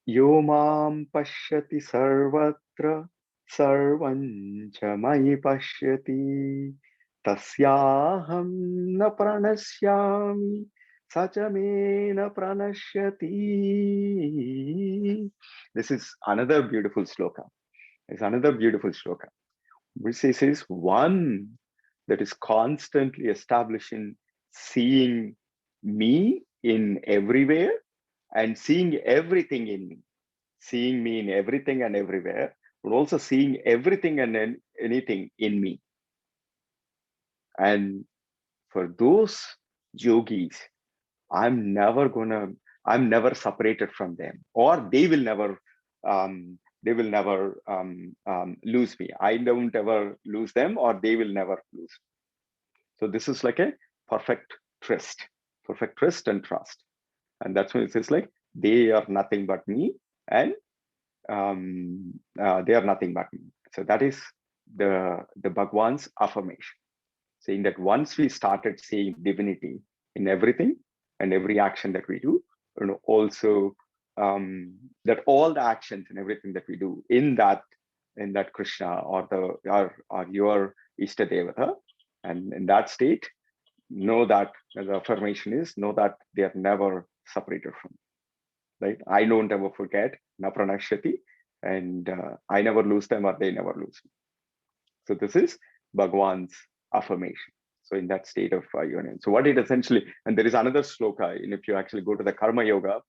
Yo mam pashyati sarvatra sarvam cha mayi pashyati tasyaham na pranasyami sajamena pranashyati. This is another beautiful sloka. It's another beautiful sloka, which says one that is constantly establishing seeing me in everywhere and seeing everything in me, seeing me in everything and everywhere, but also seeing everything and anything in me. And for those yogis, I'm never separated from them, or they will never, lose me. I don't ever lose them, or they will never lose me. So this is like a perfect tryst and trust. And that's when it says like, they are nothing but me, and they are nothing but me. So that is the Bhagwan's affirmation, saying that once we started seeing divinity in everything and every action that we do, also that all the actions and everything that we do in that Krishna or your Ishta Devata, and in that state, know that the affirmation is, know that they are never separated from me, right? I don't ever forget, na pranashyati, and I never lose them, or they never lose me. So this is Bhagwan's affirmation. So in that state of union. So what it essentially, and there is another sloka, and if you actually go to the Karma Yoga,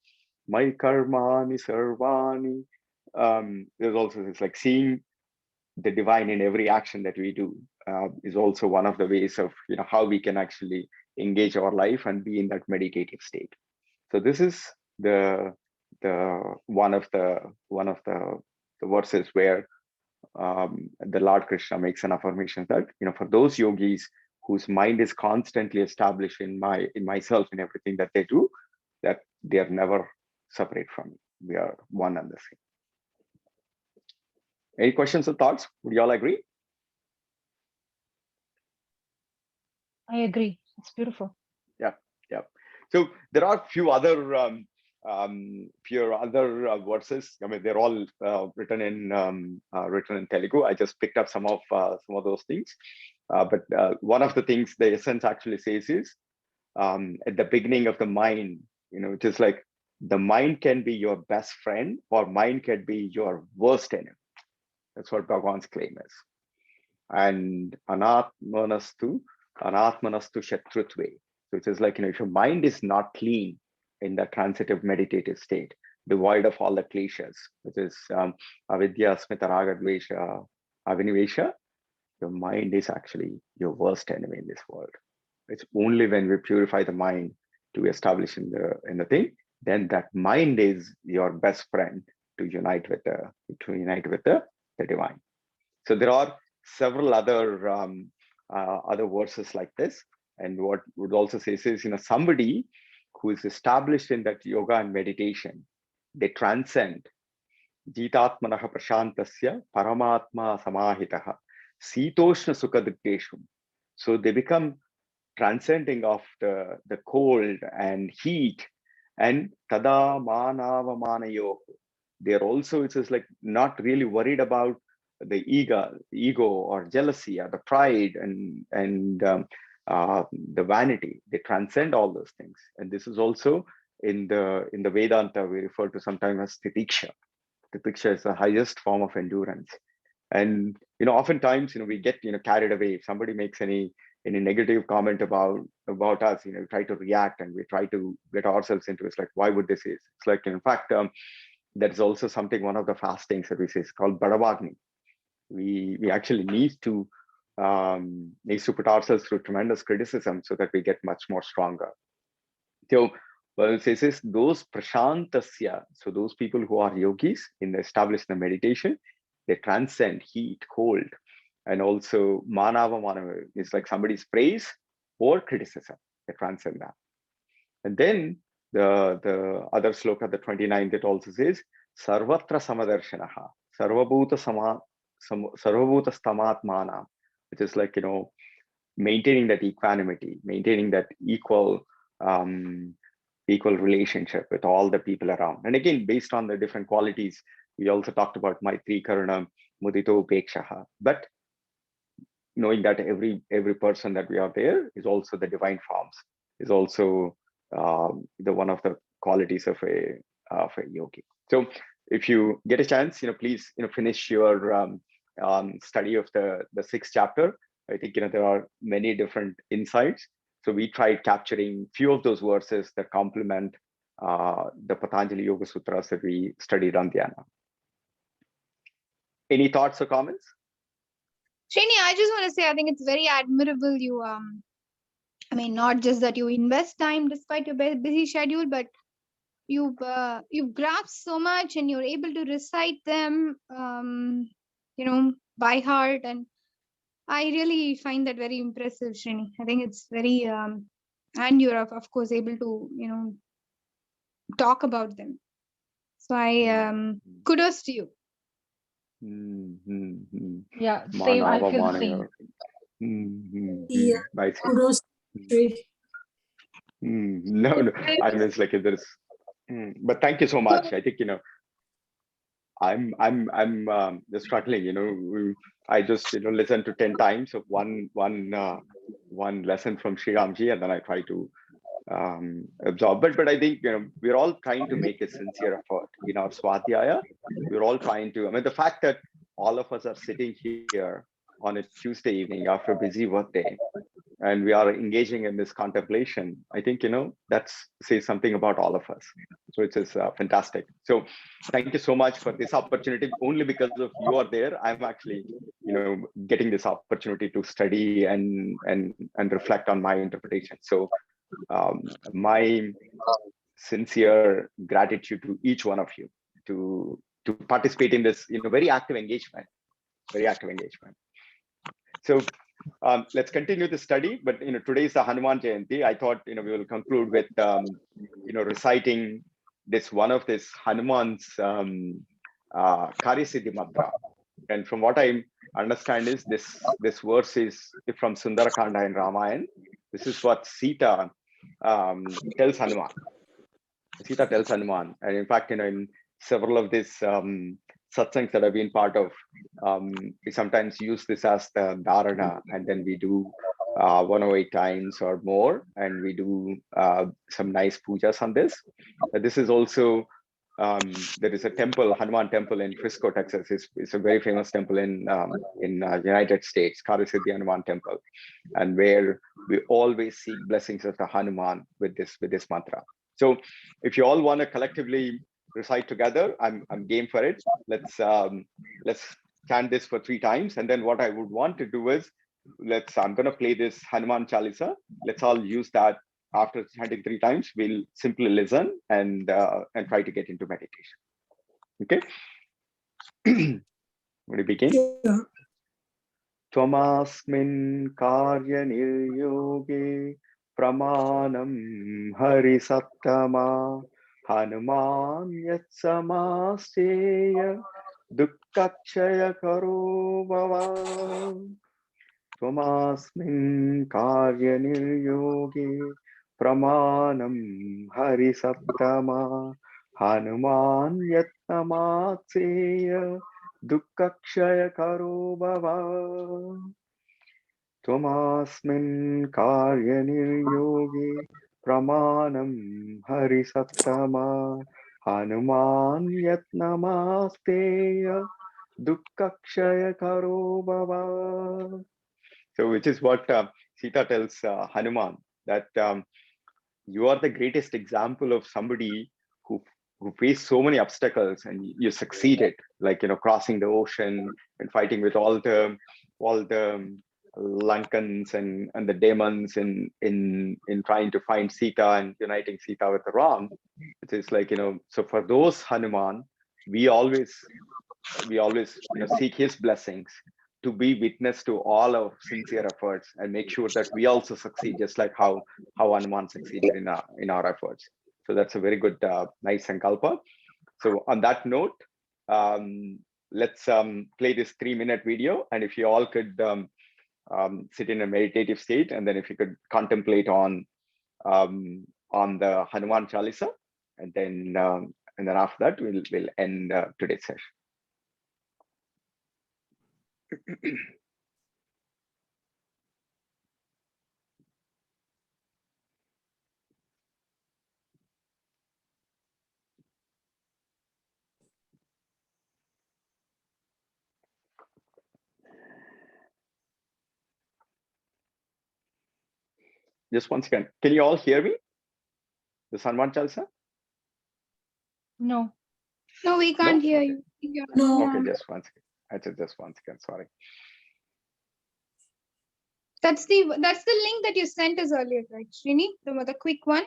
my karmani sarvani, there's also this like seeing the divine in every action that we do is also one of the ways of how we can actually engage our life and be in that meditative state. So this is the one of the verses where the Lord Krishna makes an affirmation that for those yogis whose mind is constantly established in myself in everything that they do, that they are never separate from me. We are one and the same. Any questions or thoughts? Would you all agree? I agree. It's beautiful. Yeah. So there are a few other verses. I mean, they're all written in Telugu. I just picked up some of those things. But one of the things the essence actually says is at the beginning of the mind, which is like the mind can be your best friend, or mind can be your worst enemy. That's what Bhagwan's claim is. And anatmanastu shatrutve. So it is like, if your mind is not clean in that transitive meditative state, devoid of all the kleshas, which is avidya, smita, raga, dvesha, avinivesha, your mind is actually your worst enemy in this world. It's only when we purify the mind to establish in the thing, then that mind is your best friend to unite with the divine. So there are several other verses like this. And what would also say is, somebody who is established in that yoga and meditation, they transcend. Jitatmanaha prashantasya paramatma samahitaha sitoshna sukadrikteshum. So they become transcending of the cold and heat, and tada manava manayo. They're also, it's just like not really worried about the ego or jealousy or the pride and the vanity. They transcend all those things. And this is also in the Vedanta, we refer to sometimes as titiksha. Titiksha is the highest form of endurance. And oftentimes we get carried away. If somebody makes any negative comment about us, we try to react and we try to get ourselves into it's like, why would they say? It's like, in fact, that's also something, one of the fastings that we say is called Badavagni. We actually need to put ourselves through tremendous criticism so that we get much more stronger. So what it says is those prashantasya, so those people who are yogis established in the meditation, they transcend heat, cold, and also manava is like somebody's praise or criticism. They transcend that. And then The other sloka, the 29th, it also says, Sarvatra Samadarshanaha, Sarvabhuta Stamatmana, which is like, maintaining that equanimity, maintaining that equal relationship with all the people around. And again, based on the different qualities, we also talked about Maitri, Karuna, Mudito, Upekshaha. But knowing that every person that we are there is also the divine forms, is also the one of the qualities of a yogi. So if you get a chance, please finish your study of the 6th chapter. I think there are many different insights. So we tried capturing few of those verses that complement the Patanjali Yoga Sutras that we studied on Dhyana. Any thoughts or comments? Srini, I just want to say, I think it's very admirable. You, I mean, not just that you invest time despite your busy schedule, but you've grasped so much and you're able to recite them, by heart. And I really find that very impressive, Srini. I think it's very, and you're of course able to, talk about them. So I, kudos to you. Yeah, same. I feel the same. Yeah, kudos. No, I mean, it's like if there's, but thank you so much. I think I'm just struggling. I just listen to 10 times of one lesson from Sri Ramji, and then I try to absorb. But I think we're all trying to make a sincere effort in our Swadhyaya. We're all trying to. I mean, the fact that all of us are sitting here on a Tuesday evening after a busy work day, and we are engaging in this contemplation, I think that says something about all of us. So it is fantastic. So thank you so much for this opportunity. Only because of you are there, I'm actually getting this opportunity to study and reflect on my interpretation. So my sincere gratitude to each one of you to participate in this very active engagement. So let's continue the study, but today is the Hanuman Jayanti. I thought we will conclude with reciting this one of this Hanuman's Karya Siddhi mantra. And from what I understand is this verse is from Sundarakanda in Ramayana. This is what Sita tells Hanuman. Sita tells Hanuman, and in fact, in several of these satsangs that I've been part of, we sometimes use this as the dharana, and then we do 108 times or more, and we do some nice pujas on this. This is also there is a temple, Hanuman Temple in Frisco, Texas. It's a very famous temple in United States, Karya Siddhi Hanuman Temple, and where we always seek blessings of the Hanuman with this mantra. So if you all want to collectively recite together, I'm game for it. Let's chant this for 3 times, and then what I would want to do is I'm going to play this Hanuman Chalisa. Let's all use that. After chanting 3 times, we'll simply listen and try to get into meditation. Okay. Will you begin? Yeah. Tvamasmin karya niryoge pramanam hari sattama Hanuman yatsamasteya dukkakshaya karo bhava. Tvamasmin karya niryoge pramanam hari sattama Hanuman yatsamasteya dukkakshaya karo bhava. Tvamasmin karya niryoge pramanam hari sattama Hanuman yatnamasteya dukkakshaya karo bhava. So which is what Sita tells Hanuman, that you are the greatest example of somebody who faced so many obstacles and you succeeded, like crossing the ocean and fighting with all the Lankans and the demons in trying to find Sita and uniting Sita with Ram. It is like so for those Hanuman, we always seek his blessings to be witness to all our sincere efforts and make sure that we also succeed, just like how Hanuman succeeded in our efforts. So that's a very good, nice sankalpa. So on that note, let's play this 3-minute video. And if you all could sit in a meditative state, and then if you could contemplate on the Hanuman Chalisa, and then after that we'll end today's session. Just one second. Can you all hear me? The Hanuman Chalisa? No. No, we can't hear you. No. Okay, just one second. I said just one second. Sorry. That's the link that you sent us earlier, right, Srini? The quick one.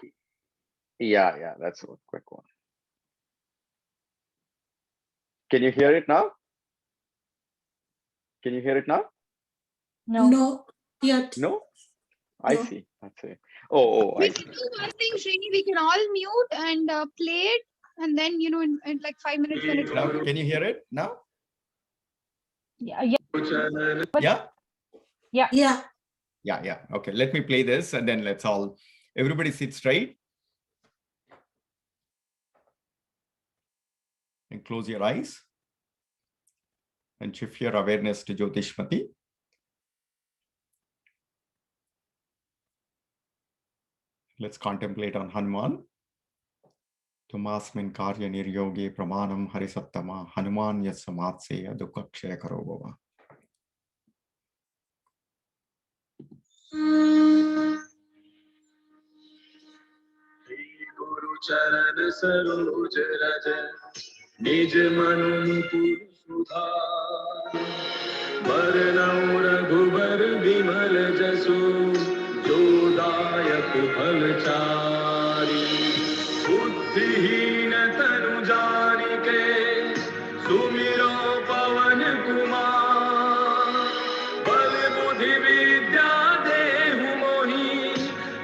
Yeah, that's a quick one. Can you hear it now? Can you hear it now? No. No. Yet. No? I see. That's it. Oh, We can do one thing, Srini. We can all mute and play it, and then in like 5 minutes when it's Now, can you hear it now? Yeah. Yeah. Okay, let me play this, and then everybody sit straight and close your eyes and shift your awareness to Jyotishmati. Let's contemplate on Hanuman. Tumasmin karya niryoge pramanam harisattama Hanuman yasamatseya dukkakshaya karo bhava. Guru charan saroj raj nij manu pur sudhar varnau raghubar bimal jasu jodayak phalchari buddhihin tanu janike sumiro pavan kumar bal buddhi vidya dehu mohi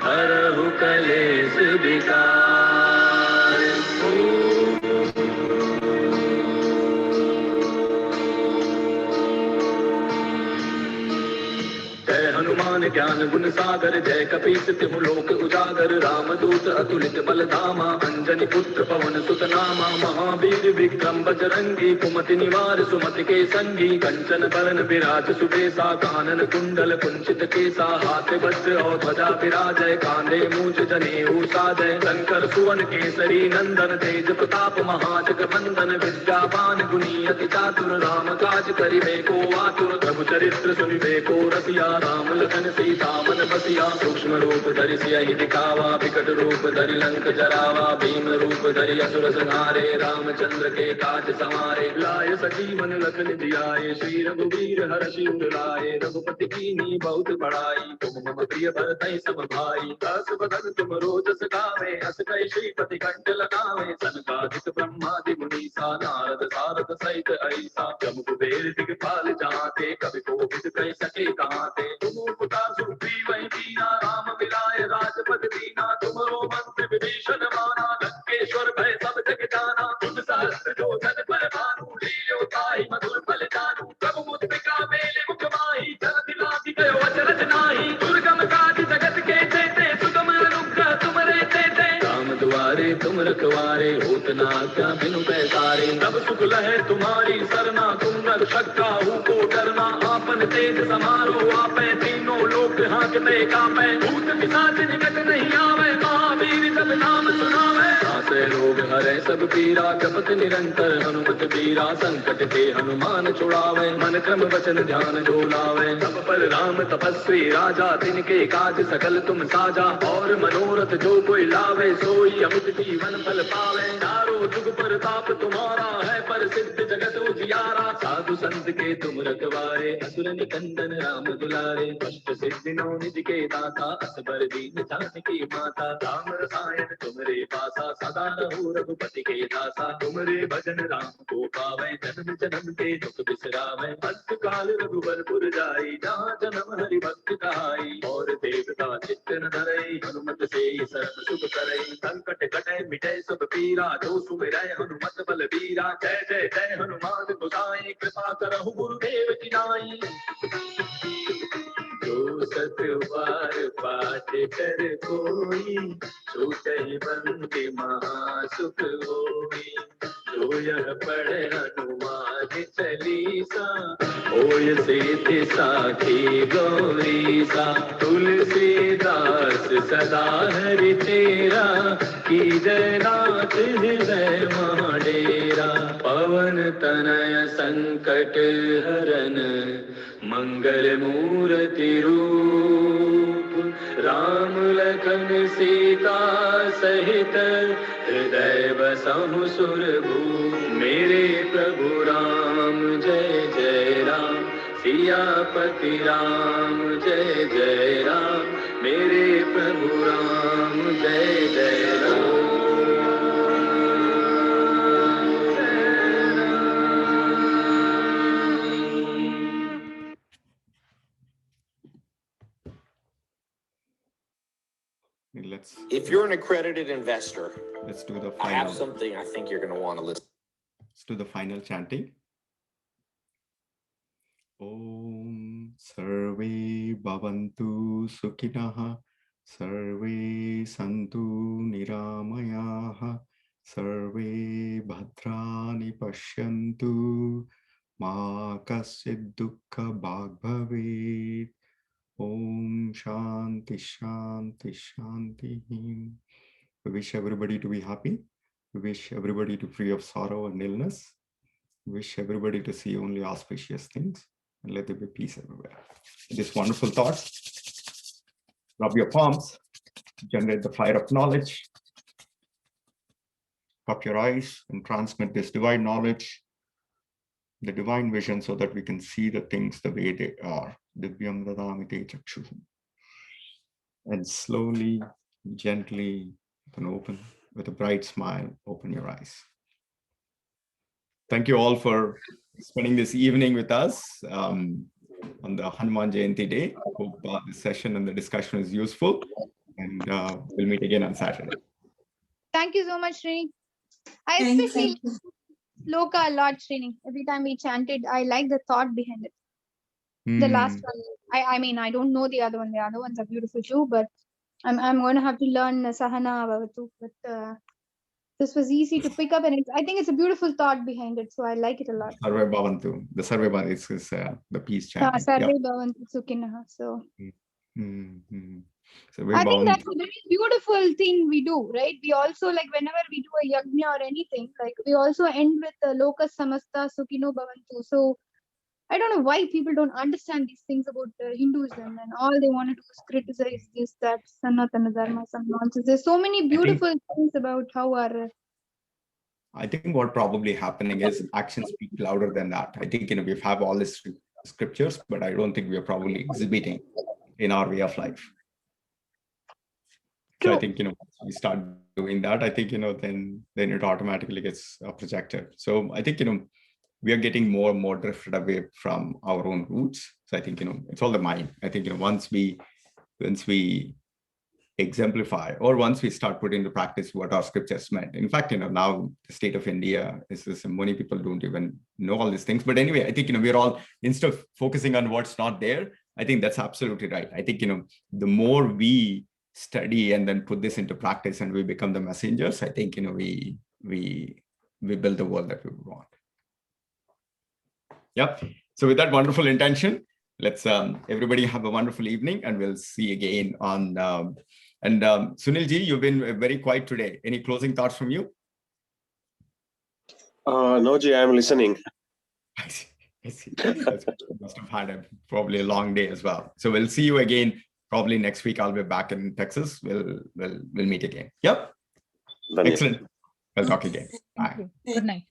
harahu kalesh vikar. Hanuman ज्ञान गुण सागर जय कपीस तिहु लोक उजागर रामदूत अतुलित बल धामा अंजनी पुत्र पवन सुत नामा महावीर विक्रम बजरंगी कुमति निवार सुमति के संगी कंचन बरन विराज सुबेसा कानन कुंडल कुंचित केसा हाथ वज्र और ध्वजा विराजय कांधे मूंछ जनेऊ साजय शंकर सुवन केसरी नंदन तेज प्रताप महाजग बंदन विद्यावान गुणी अति चातुर राम काज करिबे को आतुर प्रभु चरित्र सुनिबे को रसिया राम लखन सीता मन बसिया सूक्ष्म रूप धरि सियहि दिखावा विकट रूप धरि लंक जरावा भीम रूप धरि असुर संहारे रामचंद्र के काज संवारे लाय सजीवन लखन जियाए श्री रघुवीर हर्षि उर लाए रघुपति कीन्ही बहुत बड़ाई तुम मम प्रिय भरतहि सम भाई दस बदन तुम रोजस गावे अस कहि श्रीपति कंठ लगावे सनकादिक ब्रह्मादि मुनीसा नारद सारद सहित ऐसा जम कुबेर दिगपाल जहाते कवि कोविद कहि सके कहाते तुम उपता सुग्रीव कीना राम मिलाए राजपद दीना तुमरो मंत्र विभीषण माना लंकेश्वर भय सब जग जाना तुम सहस्त्र जोधन पर भानु लील्यो ताहि मधुर फल जानू प्रभु मुद्रिका मेले मुख माहि जलधि लागी गयो अचरज नाही दुर्गम काज जगत के जेते सुगम अनुग्रह तुमरे तेते राम दुआरे तुम रखवारे होत न आज्ञा बिनु पैसारे तब सुख लहे तुम्हारी सरना तुम रक्षक काहू को डरना आपन तेज समारो आपे तीनों लोक हांकते कांपे भूत पिशाच निकट नहीं आवे महावीर जब नाम सुनावे नासे रोग हरे सब पीरा जपत निरंतर हनुमत बीरा संकट के हनुमान छुड़ावे मन क्रम वचन ध्यान जो लावे सब पर राम तपस्वी राजा तिनके काज सकल तुम साजा और मनोरथ जो कोई लावे सोई अमित जीवन फल पावे चारों जुग पर ताप तुम्हारा है पर सिद्ध जगत उजियारा साधु संत के तुम रखवारे, असुर निकंदन राम दुलारे, अष्ट सिद्धि नौ निधि के दाता, असबर दीन जानकी माता, राम रसायन तुमरे पासा, सदा रहो रघुपति के दासा, तुमरे भजन राम को पावै, जन्म जन्म के दुख बिसरावै, अंत काल रघुबर पुर जाई, जहाँ जन्म हरि भक्त कहाई, और देवता चित्त न धरई, हनुमत से शरण सुख करई, संकट कटै मिटै सब पीरा, जो सुमिरै हनुमत बल बीरा, जय जय जय हनुमान गोसाई, कृपा करहु गुरुदेव की नाई। जो सत बार पाठ कर कोई, छूटहि बंदी महासुख होई, जो यह पढ़े हनुमान चालीसा, होय सिद्धि साखी गौरीसा, तुलसीदास सदा हरि तेरा, की जयनाथ हृदय डेरा, पवन तनय संकट हरन, मंगल मूर्ति रूप, राम लखन सीता सहित, हृदय बसहु सुरभूप, मेरे प्रभु राम जय जय राम, सियापति राम जय जय राम, मेरे प्रभु राम जय जय Ram. If you're an accredited investor, let's do the I have final. something I think you're going to want to listen. Let's do the final chanting. Om Sarve Bhavantu Sukhinah, Sarve Santu Niramayaha, Sarve Bhadrani Pashyantu, Ma Kasid Dukkha Bhag Bhavet. Om Shanti Shanti Shanti. We wish everybody to be happy. We wish everybody to be free of sorrow and illness. We wish everybody to see only auspicious things, and let there be peace everywhere. This wonderful thought. Rub your palms, generate the fire of knowledge. Cup your eyes and transmit this divine knowledge, the divine vision, so that we can see the things the way they are. Divyam dadamite chakshuhum. And slowly, gently, you can open with a bright smile, open your eyes. Thank you all for spending this evening with us on the Hanuman Jayanti day. Hope this session and the discussion is useful, and we'll meet again on Saturday. Thank you so much, Srini. I Thank especially you. Loka a lot, Srini. Every time we chanted, I like the thought behind it. The last one, I mean, I don't know the other one. The other ones are beautiful too, but I'm going to have to learn Sahana Bhavatu. But this was easy to pick up, and I think it's a beautiful thought behind it, so I like it a lot. Sarve Bhavantu. The Sarve Bhavantu is the peace chanting. Sarve Bhavantu Sukhinah. So Sarve I think Bhavantu. that's a very beautiful thing we do, right? We also, like, whenever we do a yajna or anything, like, we also end with Loka Samasta Sukhino Bhavantu. So I don't know why people don't understand these things about Hinduism, and all they want to do is criticize this, that, Sanatana Dharma, some nonsense. There's so many beautiful things about how our... I think what probably happening is actions speak louder than that. I think, we have all these scriptures, but I don't think we are probably exhibiting in our way of life. So I think, once we start doing that, I think, then it automatically gets projected. So I think, we are getting more and more drifted away from our own roots. So I think, it's all the mind. I think, once we exemplify, or once we start putting into practice what our scriptures meant. In fact, now the state of India is many people don't even know all these things. But anyway, I think, we're all, instead of focusing on what's not there, I think that's absolutely right. I think, the more we study and then put this into practice and we become the messengers, I think, we build the world that we want. Yep. So with that wonderful intention, let's everybody have a wonderful evening, and we'll see again on. Sunil ji, you've been very quiet today. Any closing thoughts from you? No, ji, I'm listening. I see. Must have had probably a long day as well. So we'll see you again probably next week. I'll be back in Texas. We'll meet again. Yep. Excellent. We'll talk again. Bye. Good night.